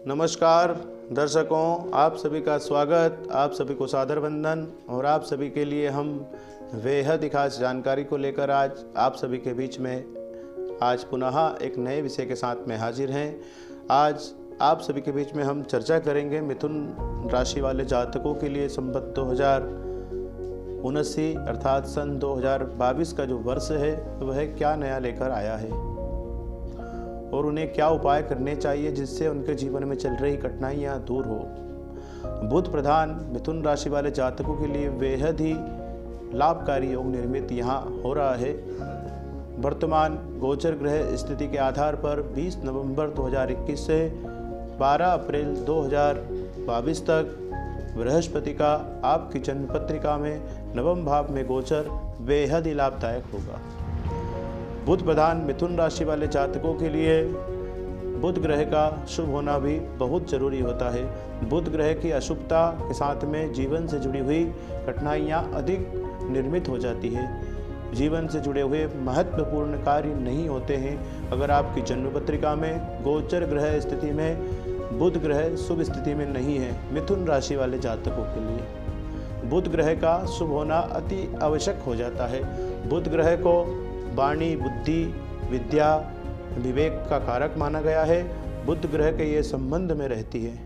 नमस्कार दर्शकों, आप सभी का स्वागत, आप सभी को सादर वंदन। और आप सभी के लिए हम बेहद ही खास जानकारी को लेकर आज आप सभी के बीच में पुनः एक नए विषय के साथ में हाजिर हैं। आज आप सभी के बीच में हम चर्चा करेंगे मिथुन राशि वाले जातकों के लिए संवत 2079 अर्थात सन 2022 का जो वर्ष है वह क्या नया लेकर आया है और उन्हें क्या उपाय करने चाहिए जिससे उनके जीवन में चल रही कठिनाइयाँ दूर हो। बुध प्रधान मिथुन राशि वाले जातकों के लिए बेहद ही लाभकारी योग निर्मित यहाँ हो रहा है। वर्तमान गोचर ग्रह स्थिति के आधार पर 20 नवंबर 2021 से 12 अप्रैल 2022 तक बृहस्पति का आपकी जन्म पत्रिका में नवम भाव में गोचर बेहद ही लाभदायक होगा। बुध प्रधान मिथुन राशि वाले जातकों के लिए बुध ग्रह का शुभ होना भी बहुत जरूरी होता है। बुध ग्रह की अशुभता के साथ में जीवन से जुड़ी हुई कठिनाइयाँ अधिक निर्मित हो जाती है। जीवन से जुड़े हुए महत्वपूर्ण कार्य नहीं होते हैं अगर आपकी जन्म पत्रिका में गोचर ग्रह स्थिति में बुध ग्रह शुभ स्थिति में नहीं है। मिथुन राशि वाले जातकों के लिए बुध ग्रह का शुभ होना अति आवश्यक हो जाता है। बुध ग्रह को वाणी, बुद्धि, विद्या, विवेक का कारक माना गया है। बुध ग्रह के ये संबंध में रहती है।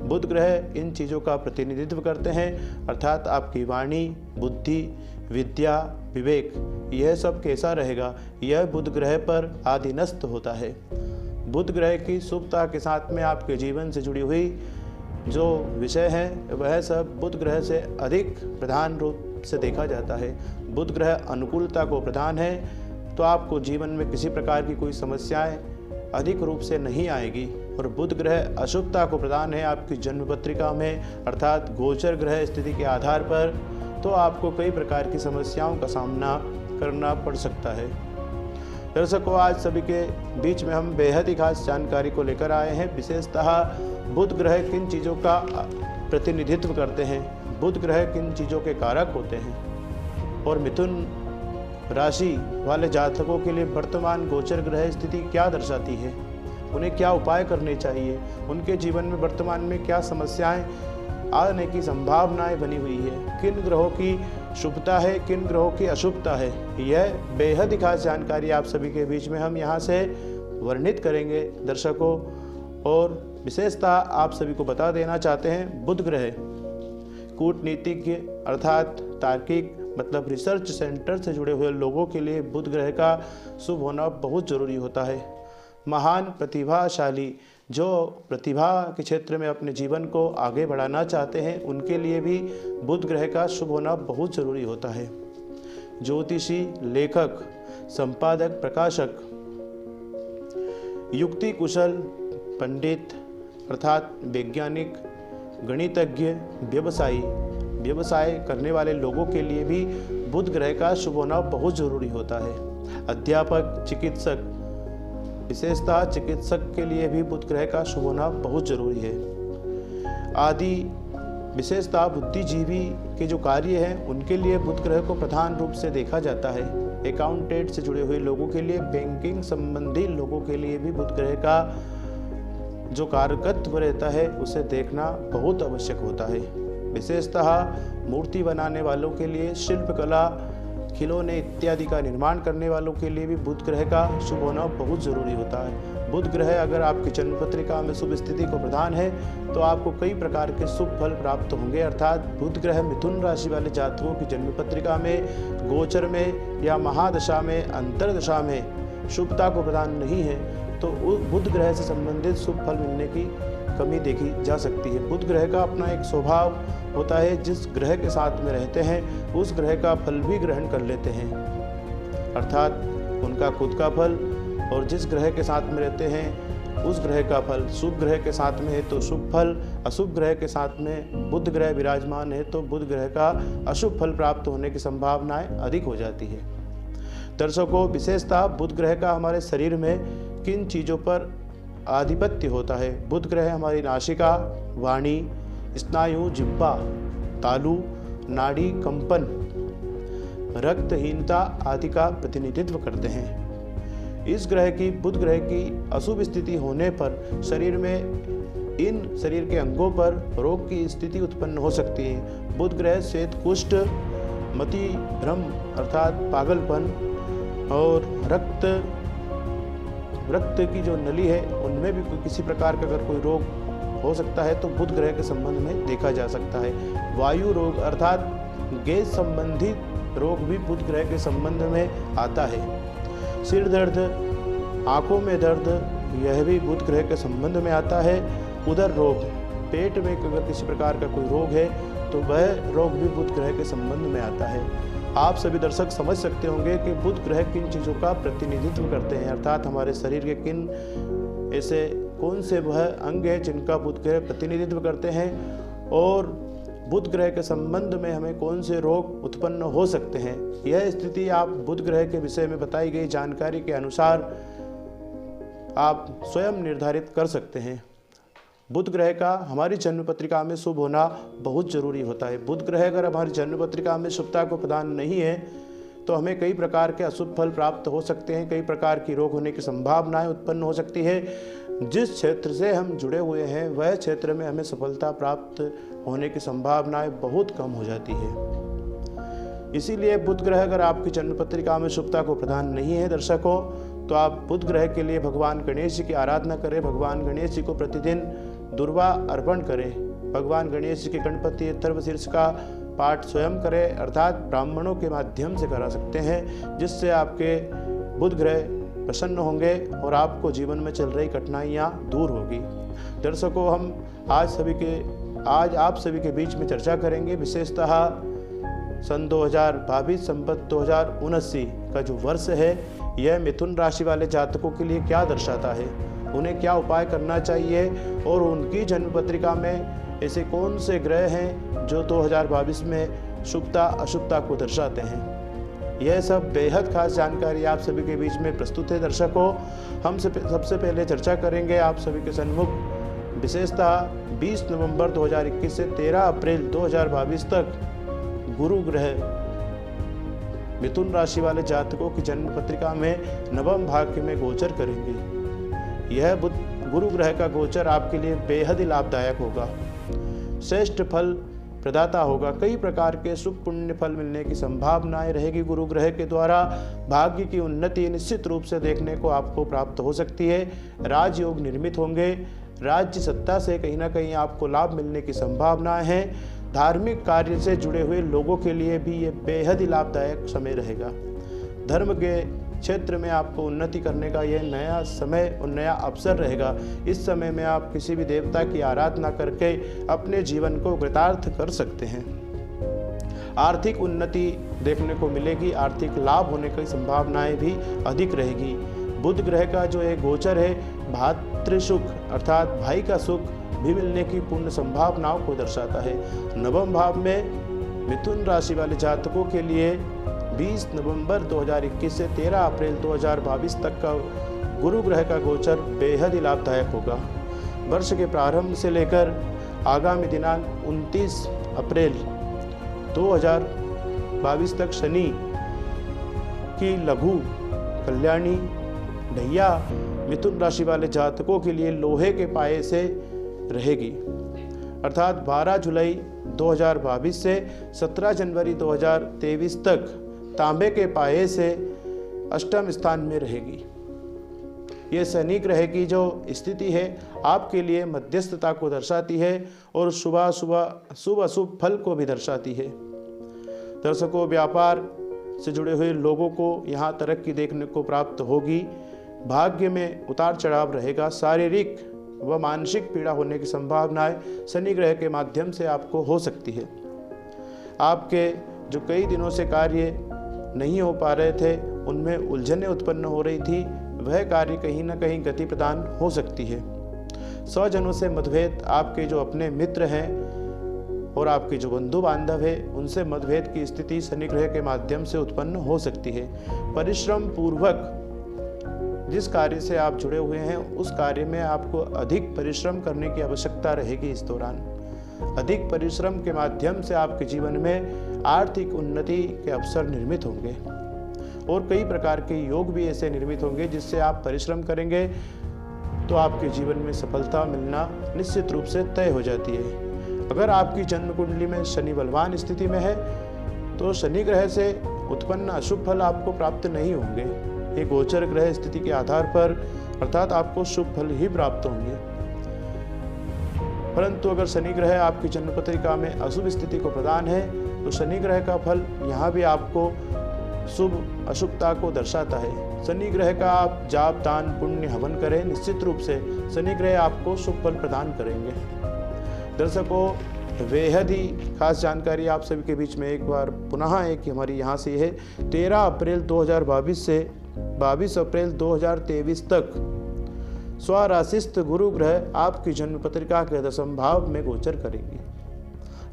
बुध ग्रह इन चीज़ों का प्रतिनिधित्व करते हैं अर्थात आपकी वाणी, बुद्धि, विद्या, विवेक, यह सब कैसा रहेगा यह बुध ग्रह पर आधीनस्थ होता है। बुध ग्रह की शुभता के साथ में आपके जीवन से जुड़ी हुई जो विषय है वह सब बुध ग्रह से अधिक प्रधान रूप से देखा जाता है। बुध ग्रह अनुकूलता को प्रधान है तो आपको जीवन में किसी प्रकार की कोई समस्याएं अधिक रूप से नहीं आएगी। और बुध ग्रह अशुभता को प्रदान है आपकी जन्म पत्रिका में अर्थात गोचर ग्रह स्थिति के आधार पर, तो आपको कई प्रकार की समस्याओं का सामना करना पड़ सकता है। दर्शकों, आज सभी के बीच में हम बेहद ही खास जानकारी को लेकर आए हैं। विशेषतः बुध ग्रह किन चीज़ों का प्रतिनिधित्व करते हैं, बुध ग्रह किन चीज़ों के कारक होते हैं और मिथुन राशि वाले जातकों के लिए वर्तमान गोचर ग्रह स्थिति क्या दर्शाती है, उन्हें क्या उपाय करने चाहिए, उनके जीवन में वर्तमान में क्या समस्याएं आने की संभावनाएं बनी हुई है, किन ग्रहों की शुभता है, किन ग्रहों की अशुभता है, यह बेहद ही खास जानकारी आप सभी के बीच में हम यहाँ से वर्णित करेंगे दर्शकों। और विशेषता आप सभी को बता देना चाहते हैं, बुध ग्रह कूटनीतिज्ञ अर्थात तार्किक मतलब रिसर्च सेंटर से जुड़े हुए लोगों के लिए बुध ग्रह का शुभ होना बहुत ज़रूरी होता है। महान प्रतिभाशाली जो प्रतिभा के क्षेत्र में अपने जीवन को आगे बढ़ाना चाहते हैं उनके लिए भी बुध ग्रह का शुभ होना बहुत ज़रूरी होता है। ज्योतिषी, लेखक, संपादक, प्रकाशक, युक्ति कुशल, पंडित अर्थात वैज्ञानिक, गणितज्ञ, व्यवसाय करने वाले लोगों के लिए भी बुध ग्रह का शुभ होना बहुत जरूरी होता है। अध्यापक, चिकित्सक, विशेषतः चिकित्सक के लिए भी बुध ग्रह का शुभ होना बहुत जरूरी है। आदि विशेषतः बुद्धिजीवी के जो कार्य हैं उनके लिए बुध ग्रह को प्रधान रूप से देखा जाता है। अकाउंटेंट से जुड़े हुए लोगों के लिए, बैंकिंग संबंधी लोगों के लिए भी बुध ग्रह का जो कारकत्व रहता है उसे देखना बहुत आवश्यक होता है। विशेषतः मूर्ति बनाने वालों के लिए, शिल्पकला, खिलौने इत्यादि का निर्माण करने वालों के लिए भी बुध ग्रह का शुभ होना बहुत ज़रूरी होता है। बुध ग्रह अगर आपकी जन्म पत्रिका में शुभ स्थिति को प्रदान है तो आपको कई प्रकार के शुभ फल प्राप्त होंगे। अर्थात बुध ग्रह मिथुन राशि वाले जातकों की जन्म पत्रिका में गोचर में या महादशा में, अंतरदशा में शुभता को प्रदान नहीं है तो बुध ग्रह से संबंधित शुभ फल मिलने की कमी देखी जा सकती है। बुध ग्रह का अपना एक स्वभाव होता है, जिस ग्रह के साथ में रहते हैं उस ग्रह का फल भी ग्रहण कर लेते हैं अर्थात उनका खुद का फल, और जिस ग्रह के साथ में रहते हैं उस ग्रह का फल। शुभ ग्रह के साथ में है तो शुभ फल, अशुभ ग्रह के साथ में बुध ग्रह विराजमान है तो बुध ग्रह का अशुभ फल प्राप्त होने की संभावनाएं अधिक हो जाती है। दर्शकों, विशेषतः बुध ग्रह का हमारे शरीर में किन चीज़ों पर आधिपत्य होता है। बुध ग्रह हमारी नासिका, वाणी, स्नायु, जिह्वा, तालु, नाड़ी, कंपन, रक्तहीनता आदि का प्रतिनिधित्व करते हैं। इस ग्रह की, बुध ग्रह की अशुभ स्थिति होने पर शरीर में इन शरीर के अंगों पर रोग की स्थिति उत्पन्न हो सकती है। बुध ग्रह श्वेत कुष्ठ, मति भ्रम अर्थात पागलपन और रक्त की जो नली है उनमें भी किसी प्रकार का अगर कोई रोग हो सकता है तो बुध ग्रह के संबंध में देखा जा सकता है। वायु रोग अर्थात गैस संबंधित रोग भी बुध ग्रह के संबंध में आता है। सिर दर्द, आंखों में दर्द, यह भी बुध ग्रह के संबंध में आता है। उदर रोग, पेट में अगर किसी प्रकार का कोई रोग है तो वह रोग भी बुध ग्रह के संबंध में आता है। आप सभी दर्शक समझ सकते होंगे कि बुध ग्रह किन चीज़ों का प्रतिनिधित्व करते हैं, अर्थात हमारे शरीर के किन ऐसे कौन से वह अंग है जिनका बुध ग्रह प्रतिनिधित्व करते हैं और बुध ग्रह के संबंध में हमें कौन से रोग उत्पन्न हो सकते हैं। यह स्थिति आप बुध ग्रह के विषय में बताई गई जानकारी के अनुसार आप स्वयं निर्धारित कर सकते हैं। बुध ग्रह का हमारी जन्म पत्रिका में शुभ होना बहुत जरूरी होता है। बुध ग्रह अगर हमारी जन्म पत्रिका में शुभता को प्रदान नहीं है तो हमें कई प्रकार के अशुभ फल प्राप्त हो सकते हैं, कई प्रकार की रोग होने की संभावनाएं उत्पन्न हो सकती है। जिस क्षेत्र से हम जुड़े हुए हैं वह क्षेत्र में हमें सफलता प्राप्त होने की संभावनाएं बहुत कम हो जाती है। इसीलिए बुध ग्रह अगर आपकी जन्म पत्रिका में शुभता को प्रदान नहीं है दर्शकों, तो आप बुध ग्रह के लिए भगवान गणेश जी की आराधना करें। भगवान गणेश जी को प्रतिदिन दुर्वा अर्पण करें। भगवान गणेश जी के गणपति अथर्वशीर्ष का पाठ स्वयं करें, अर्थात ब्राह्मणों के माध्यम से करा सकते हैं, जिससे आपके बुध ग्रह प्रसन्न होंगे और आपको जीवन में चल रही कठिनाइयाँ दूर होगी। दर्शकों, हम आज आप सभी के बीच में चर्चा करेंगे विशेषतः सन 2022 संवत 2079 का जो वर्ष है यह मिथुन राशि वाले जातकों के लिए क्या दर्शाता है, उन्हें क्या उपाय करना चाहिए और उनकी जन्म पत्रिका में ऐसे कौन से ग्रह हैं जो 2022 में शुभता अशुभता को दर्शाते हैं। यह सब बेहद खास जानकारी आप सभी के बीच में प्रस्तुत है। दर्शकों, हम सबसे पहले चर्चा करेंगे आप सभी के सन्मुख विशेषतः 20 नवंबर 2021 से 13 अप्रैल 2022 तक गुरु ग्रह मिथुन राशि वाले जातकों की जन्म पत्रिका में नवम भाग्य में गोचर करेंगे। यह गुरु ग्रह का गोचर आपके लिए बेहद ही लाभदायक होगा, श्रेष्ठ फल प्रदाता होगा। कई प्रकार के शुभ पुण्य फल मिलने की संभावनाएं रहेगी। गुरु ग्रह के द्वारा भाग्य की उन्नति निश्चित रूप से देखने को आपको प्राप्त हो सकती है। राजयोग निर्मित होंगे, राज्य सत्ता से कहीं ना कहीं आपको लाभ मिलने की संभावनाएं हैं। धार्मिक कार्य से जुड़े हुए लोगों के लिए भी ये बेहद ही लाभदायक समय रहेगा। धर्म के क्षेत्र में आपको उन्नति करने का यह नया समय और नया अवसर रहेगा। इस समय में आप किसी भी देवता की आराधना करके अपने जीवन को कृतार्थ कर सकते हैं। आर्थिक उन्नति देखने को मिलेगी, आर्थिक लाभ होने की संभावनाएं भी अधिक रहेगी। बुध ग्रह का जो एक गोचर है भातृ सुख अर्थात भाई का सुख भी मिलने की पूर्ण संभावनाओं को दर्शाता है। नवम भाव में मिथुन राशि वाले जातकों के लिए 20 नवंबर 2021 से 13 अप्रैल 2022 तक का गुरु ग्रह का गोचर बेहद ही लाभदायक होगा। वर्ष के प्रारंभ से लेकर आगामी दिनांक 29 अप्रैल 2022 तक शनि की लघु कल्याणी ढैया मिथुन राशि वाले जातकों के लिए लोहे के पाए से रहेगी, अर्थात 12 जुलाई 2022 से 17 जनवरी 2023 तक तांबे के पाए से अष्टम स्थान में रहेगी। ये शनि ग्रह की जो स्थिति है आपके लिए मध्यस्थता को दर्शाती है और शुभ अशुभ फल को भी दर्शाती है। दर्शकों, व्यापार से जुड़े हुए लोगों को यहाँ तरक्की देखने को प्राप्त होगी। भाग्य में उतार चढ़ाव रहेगा। शारीरिक व मानसिक पीड़ा होने की संभावनाएं शनि ग्रह के माध्यम से आपको हो सकती है। आपके जो कई दिनों से कार्य नहीं हो पा रहे थे, उनमें उलझनें उत्पन्न हो रही थी, वह कार्य कहीं ना कहीं गति प्रदान हो सकती है। स्वजनों से मतभेद, आपके जो अपने मित्र हैं और आपके जो बंधु बांधव है उनसे मतभेद की स्थिति शनि ग्रह के माध्यम से उत्पन्न हो सकती है। परिश्रम पूर्वक जिस कार्य से आप जुड़े हुए हैं उस कार्य में आपको अधिक परिश्रम करने की आवश्यकता रहेगी। इस दौरान अधिक परिश्रम के माध्यम से आपके जीवन में आर्थिक उन्नति के अवसर निर्मित होंगे और कई प्रकार के योग भी ऐसे निर्मित होंगे जिससे आप परिश्रम करेंगे तो आपके जीवन में सफलता मिलना निश्चित रूप से तय हो जाती है। अगर आपकी जन्म कुंडली में शनि बलवान स्थिति में है तो शनि ग्रह से उत्पन्न अशुभ फल आपको प्राप्त नहीं होंगे। ये गोचर ग्रह स्थिति के आधार पर अर्थात आपको शुभ फल ही प्राप्त होंगे। परंतु अगर शनि ग्रह आपकी जन्म पत्रिका में अशुभ स्थिति को प्रदान है तो शनि ग्रह का फल यहाँ भी आपको शुभ अशुभता को दर्शाता है। शनि ग्रह का आप जाप दान पुण्य हवन करें, निश्चित रूप से शनि ग्रह आपको शुभ फल प्रदान करेंगे। दर्शकों, बेहद ही खास जानकारी आप सभी के बीच में एक बार पुनः एक हमारी यहाँ से है 13 अप्रैल 2022 से 22 अप्रैल 2023 तक स्वराशिस्थ गुरु ग्रह आपकी जन्म पत्रिका के 10वें भाव में गोचर करेंगे।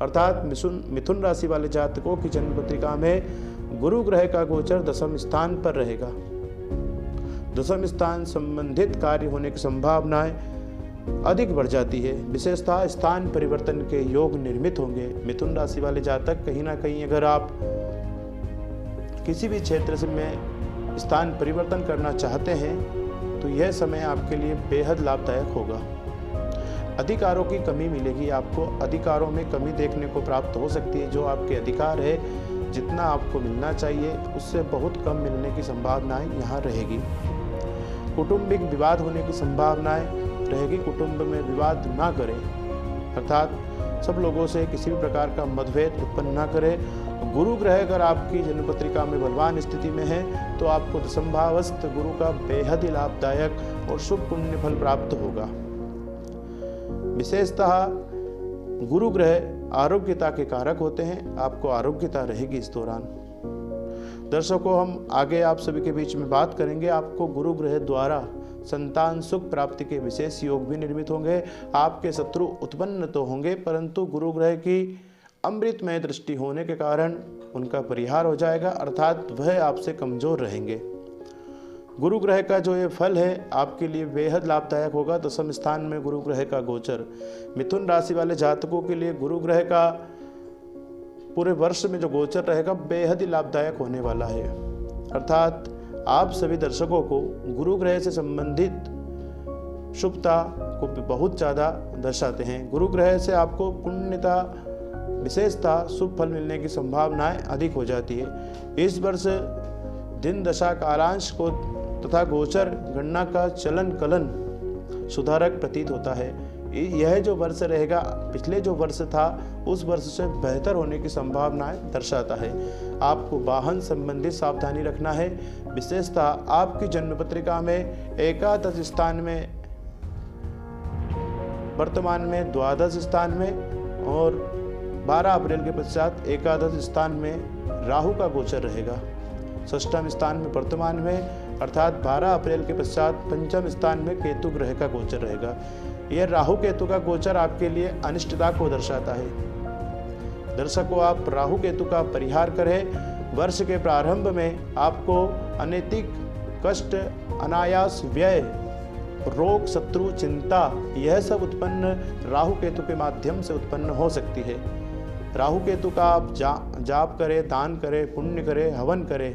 अर्थात मिथुन राशि वाले जातकों की जन्म पत्रिका में गुरु ग्रह का गोचर 10वें स्थान पर रहेगा। 10वें स्थान संबंधित कार्य होने की संभावनाएं अधिक बढ़ जाती है। विशेषतः स्थान परिवर्तन के योग निर्मित होंगे। मिथुन राशि वाले जातक कहीं ना कहीं अगर आप किसी भी क्षेत्र से में स्थान परिवर्तन करना चाहते हैं तो यह समय आपके लिए बेहद लाभदायक होगा। अधिकारों की कमी मिलेगी, आपको अधिकारों में कमी देखने को प्राप्त हो सकती है। जो आपके अधिकार है, जितना आपको मिलना चाहिए उससे बहुत कम मिलने की संभावनाएं यहाँ रहेगी। कौटुंबिक विवाद होने की संभावनाएं रहेगी। कुटुंब में विवाद ना करें, अर्थात सब लोगों से किसी भी प्रकार का मतभेद उत्पन्न ना करें। गुरु ग्रह अगर आपकी जन्म पत्रिका में बलवान स्थिति में है तो आपको दशमभावस्थ गुरु का बेहद ही लाभदायक और शुभ पुण्य फल प्राप्त होगा। विशेषतः गुरु ग्रह आरोग्यता के कारक होते हैं, आपको आरोग्यता रहेगी इस दौरान। दर्शकों, हम आगे आप सभी के बीच में बात करेंगे। आपको गुरु ग्रह द्वारा संतान सुख प्राप्ति के विशेष योग भी निर्मित होंगे। आपके शत्रु उत्पन्न तो होंगे परंतु गुरु ग्रह की अमृतमय दृष्टि होने के कारण उनका परिहार हो जाएगा, अर्थात वह आपसे कमजोर रहेंगे। गुरु ग्रह का जो ये फल है आपके लिए बेहद लाभदायक होगा। 10वें स्थान में गुरु ग्रह का गोचर मिथुन राशि वाले जातकों के लिए गुरु ग्रह का पूरे वर्ष में जो गोचर रहेगा बेहद ही लाभदायक होने वाला है। अर्थात आप सभी दर्शकों को गुरु ग्रह से संबंधित शुभता को बहुत ज़्यादा दर्शाते हैं। गुरु ग्रह से आपको पुण्यता विशेषता शुभ फल मिलने की संभावनाएं अधिक हो जाती है। इस वर्ष दिन दशा कालांश को तथा गोचर गणना का चलन कलन सुधारक प्रतीत होता है। यह जो वर्ष रहेगा पिछले जो वर्ष था उस वर्ष से बेहतर होने की संभावनाएं दर्शाता है। आपको वाहन संबंधित सावधानी रखना है। विशेषतः आपकी जन्म पत्रिका में एकादश स्थान में वर्तमान में द्वादश स्थान में और 12 अप्रैल के पश्चात एकादश स्थान में राहु का गोचर रहेगा। षष्ठम स्थान में वर्तमान में अर्थात 12 अप्रैल के पश्चात पंचम स्थान में केतु ग्रह का गोचर रहेगा। यह राहु केतु का गोचर आपके लिए अनिष्टता को दर्शाता है। दर्शकों, आप राहु केतु का परिहार करें। वर्ष के प्रारंभ में आपको अनैतिक कष्ट, अनायास व्यय, रोग, शत्रु, चिंता यह सब उत्पन्न राहु केतु के माध्यम से उत्पन्न हो सकती है। राहु केतु का आप जाप करें, दान करें, पुण्य करें, हवन करें,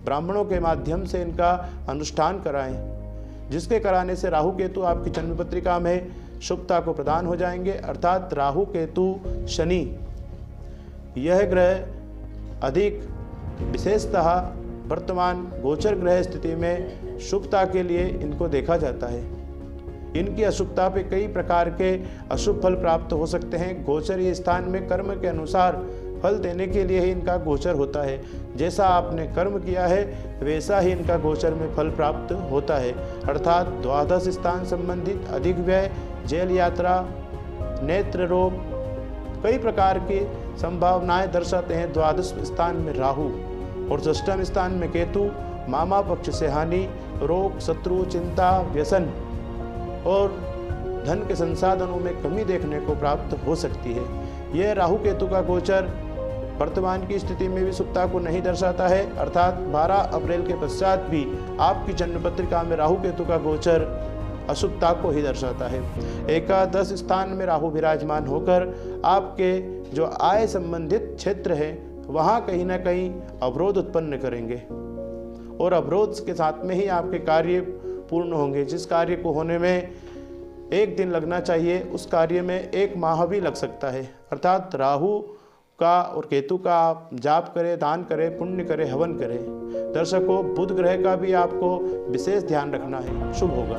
ब्राह्मणों के माध्यम से इनका अनुष्ठान कराएं, जिसके कराने से राहु केतु आपकी जन्म पत्रिका में शुभता को प्रदान हो जाएंगे। अर्थात राहु केतु शनि यह ग्रह अधिक विशेषतः वर्तमान गोचर ग्रह स्थिति में शुभता के लिए इनको देखा जाता है। इनकी अशुभता पे कई प्रकार के अशुभ फल प्राप्त हो सकते हैं। गोचर ये स्थान में कर्म के अनुसार फल देने के लिए ही इनका गोचर होता है। जैसा आपने कर्म किया है वैसा ही इनका गोचर में फल प्राप्त होता है। अर्थात द्वादश स्थान संबंधित अधिक व्यय, जेल यात्रा, नेत्र रोग, कई प्रकार की संभावनाएं दर्शाते हैं। द्वादश स्थान में राहु और षष्ठम स्थान में केतु मामा पक्ष से हानि, रोग, शत्रु, चिंता, व्यसन और धन के संसाधनों में कमी देखने को प्राप्त हो सकती है। यह राहु केतु का गोचर वर्तमान की स्थिति में भी शुभता को नहीं दर्शाता है। अर्थात 12 अप्रैल के पश्चात भी आपकी जन्म पत्रिका में राहु केतु का गोचर अशुभता को ही दर्शाता है। एकादश स्थान में राहु विराजमान होकर आपके जो आय संबंधित क्षेत्र है वहाँ कहीं ना कहीं अवरोध उत्पन्न करेंगे और अवरोध के साथ में ही आपके कार्य पूर्ण होंगे। जिस कार्य को होने में 1 दिन लगना चाहिए उस कार्य में 1 माह भी लग सकता है। अर्थात राहु का और केतु का आप जाप करें, दान करें, पुण्य करें, हवन करें। दर्शकों, बुध ग्रह का भी आपको विशेष ध्यान रखना है, शुभ होगा।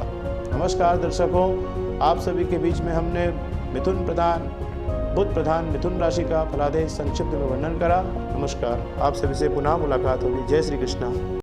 नमस्कार दर्शकों, आप सभी के बीच में हमने बुध प्रधान मिथुन राशि का फलादेश संक्षिप्त में वर्णन करा। नमस्कार, आप सभी से पुनः मुलाकात होगी। जय श्री कृष्णा।